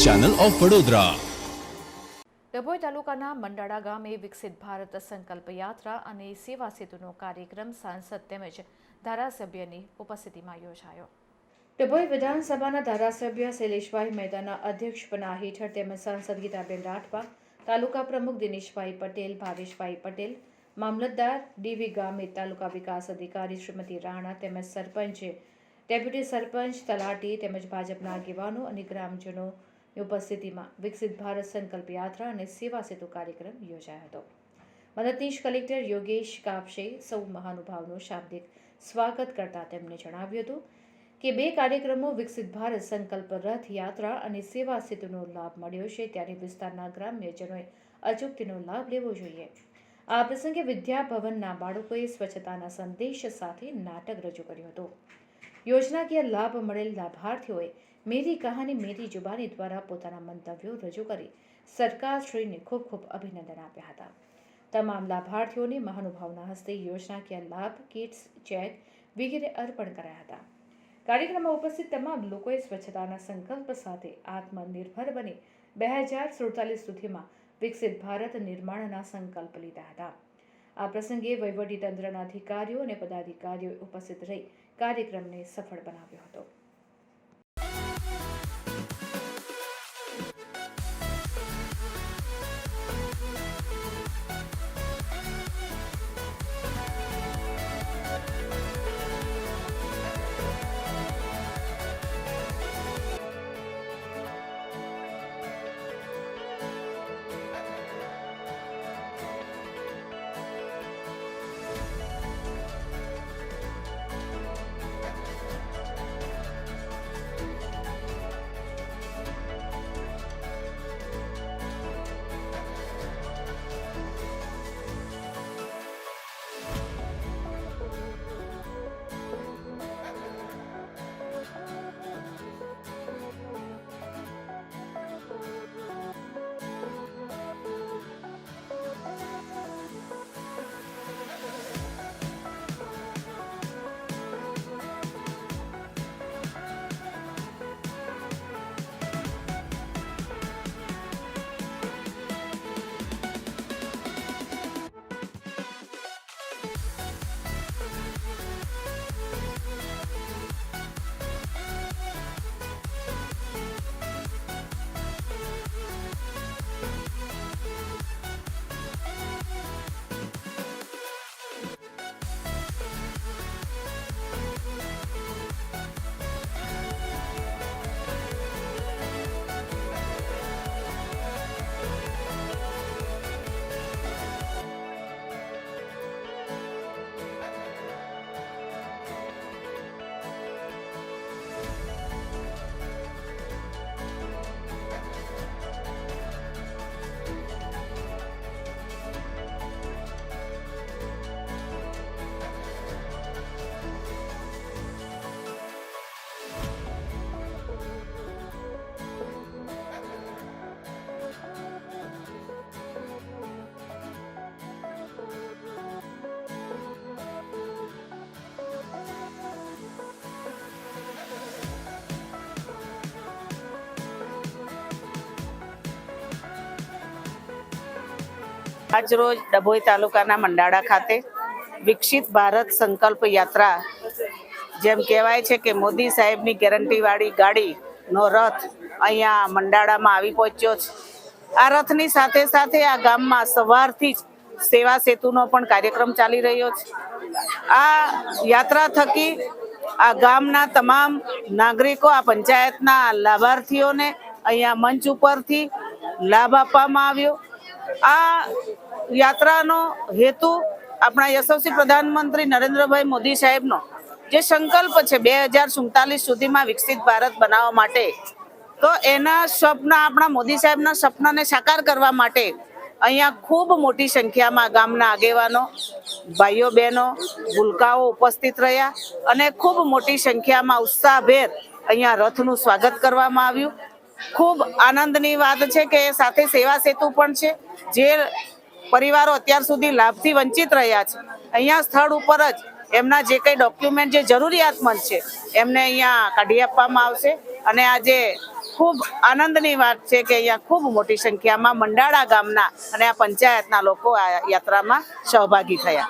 Channel of Vadodara. Dabhoi તાલુકાના મંડાળા ગામે વિકસિત ભારત સંકલ્પ યાત્રા અને સેવા સેતુનો કાર્યક્રમ સાંસદ તેમજ ધારાસભ્યની ઉપસ્થિતિમાં યોજાયો। ડભોઈ વિધાનસભાના ધારાસભ્ય શૈલેષભાઈ મહેતાના અધ્યક્ષપણા હેઠળ તેમજ સાંસદ ગીતાબેન રાઠવા, તાલુકા પ્રમુખ દિનેશભાઈ પટેલ, ભાવેશભાઈ પટેલ, મામલતદાર ડીવી ગામિત, તાલુકા વિકાસ અધિકારી શ્રીમતી રાણા તેમજ સરપંચ, ડેપ્યુટી સરપંચ, તલાટી તેમજ ભાજપના આગેવાનો અને ગ્રામજનોની ઉપસ્થિતિમાં વિકસિત ભારત સંકલ્પ યાત્રા અને સેવા સેતુ કાર્યક્રમ યોજાયો હતો। મદદનીશ કલેક્ટર યોગેશ કાપશે સૌ મહાનુભાવનું શાબ્દિક સ્વાગત કરતા તેમણે જણાવ્યું હતું કે બે કાર્યક્રમો વિકસિત ભારત સંકલ્પ રથ યાત્રા અને સેવા સેતુનો લાભ મળ્યો છે, ત્યારે વિસ્તારના ગ્રામ્યજનોએ અચૂક તેનો લાભ લેવો જોઈએ। આ પ્રસંગે વિદ્યા ભવનના બાળકોએ સ્વચ્છતાના સંદેશ સાથે નાટક રજૂ કર્યું હતું। યોજનાકીય લાભ મળેલ લાભાર્થીઓએ મેરી કહાની મેરી જુબાની દ્વારા પોતાના મંતવ્યો રજૂ કરી સરકારશ્રીને ખૂબ ખૂબ અભિનંદન આપ્યા હતા। તમામ લાભાર્થીઓને મહાનુભાવના હસ્તે યોજનાકીય લાભ, કિટ્સ, ચેક વગેરે અર્પણ કરાયા હતા। કાર્યક્રમમાં ઉપસ્થિત તમામ લોકોએ સ્વચ્છતાના સંકલ્પ સાથે આત્મનિર્ભર બની 2047 સુધીમાં વિકસિત ભારત નિર્માણના સંકલ્પ લીધા હતા। આ પ્રસંગે વહીવટીતંત્રના અધિકારીઓ અને પદાધિકારીઓએ ઉપસ્થિત રહી કાર્યક્રમને સફળ બનાવ્યો હતો। આજરોજ ડભોઈ તાલુકાના મંડાળા ખાતે વિકસિત ભારત સંકલ્પ યાત્રા, જેમ કહેવાય છે કે મોદી સાહેબની ગેરંટીવાળી ગાડીનો રથ અહીંયા મંડાળામાં આવી પહોંચ્યો છે। આ રથની સાથે સાથે આ ગામમાં સવારથી જ સેવા સેતુનો પણ કાર્યક્રમ ચાલી રહ્યો છે। આ યાત્રા થકી આ ગામના તમામ નાગરિકો, આ પંચાયતના લાભાર્થીઓને અહીંયા મંચ ઉપરથી લાભ આપવામાં આવ્યો। આ યાત્રાનો હેતુ આપણા યશસ્વી પ્રધાનમંત્રી નરેન્દ્રભાઈ મોદી સાહેબનો જે સંકલ્પ છે 2047 સુધીમાં વિકસિત ભારત બનાવવા માટે, તો એના સપના, આપણા મોદી સાહેબના સપનાને સાકાર કરવા માટે અહીંયા ખૂબ મોટી સંખ્યામાં ગામના આગેવાનો, ભાઈઓ બહેનો, ભૂલકાઓ ઉપસ્થિત રહ્યા અને ખૂબ મોટી સંખ્યામાં ઉત્સાહભેર અહીંયા રથનું સ્વાગત કરવામાં આવ્યું। ખૂબ આનંદની વાત છે કે સાથે સેવા સેતુ પણ છે। જે પરિવારો અત્યાર સુધી લાભથી વંચિત રહ્યા છે, અહીંયા સ્થળ ઉપર જ એમના જે કંઈ ડોક્યુમેન્ટ જે જરૂરિયાતમંદ છે એમને અહીંયા કાઢી આપવામાં આવશે અને આજે ખૂબ આનંદની વાત છે કે અહીંયા ખૂબ મોટી સંખ્યામાં મંડાળા ગામના અને આ પંચાયતના લોકો આ યાત્રામાં સહભાગી થયા.